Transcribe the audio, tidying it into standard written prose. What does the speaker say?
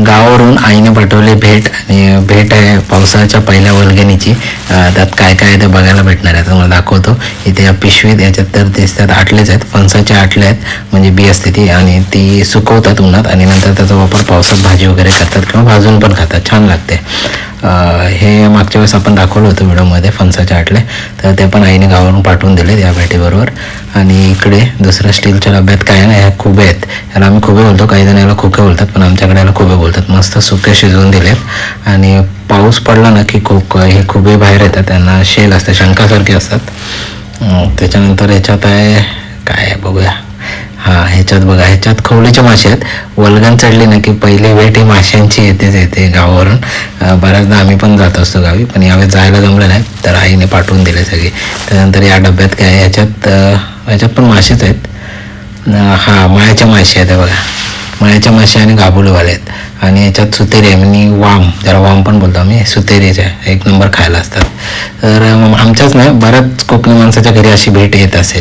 गावावरून आईने पाठवली भेट, आणि भेट आहे पावसाळ्याच्या पहिल्या वल्गणीची. त्यात काय काय आहे ते बघायला भेटणार आहे, तुम्हाला दाखवतो. इथे या पिशवीत याच्यात तर दिसतात आटलेच आहेत, फणसाचे आटले आहेत, म्हणजे बी असते ती, आणि ती सुकवतात उन्हात आणि नंतर त्याचा वापर पावसात भाजी वगैरे करतात किंवा भाजून पण खातात, छान लागते. हे मागच्या वेळेस आपण दाखवलं होतं व्हिडिओमध्ये फणसाचे आटले, तर ते पण आईने गावावरून पाठवून दिलेत या भेटीबरोबर. आणि इकडे दुसऱ्या स्टीलच्या डब्यात काय ना, ह्या खुबे आहेत, याला आम्ही खुबे बोलतो, काही जण याला खोके बोलतात, पण आमच्याकडे याला खुबे बोलतात. मस्त सुके शिजवून दिलेत, आणि पाऊस पडला ना की हे खुबे बाहेर येतात, त्यांना शेल असते, शंखासारखे असतात. त्याच्यानंतर ह्याच्यात आहे काय आहे बघूया. ह्याच्यात बघा, ह्याच्यात खवळीचे मासे आहेत. वल्गण चढली ना की पहिली भेट ही माशांची येते गावावरून. बऱ्याचदा आम्ही पण जात असतो गावी, पण यावेळेस जायला जमलं नाही, तर आईने पाठवून दिले सगळे. त्यानंतर या डब्यात काय आहे, ह्याच्यात पण मासेच आहेत. मळ्याचे मासे आहेत बघा, मळ्याचे मासे आणि गाबुलवाले आहेत. आणि याच्यात सुतेरी आहे, म्हणजे वाम, ज्याला वाम पण बोलतो आम्ही, सुतेरीचे एक नंबर खायला असतात. तर आमच्याच नाही, बऱ्याच कोकणी माणसाच्या घरी अशी भेट येत असेल.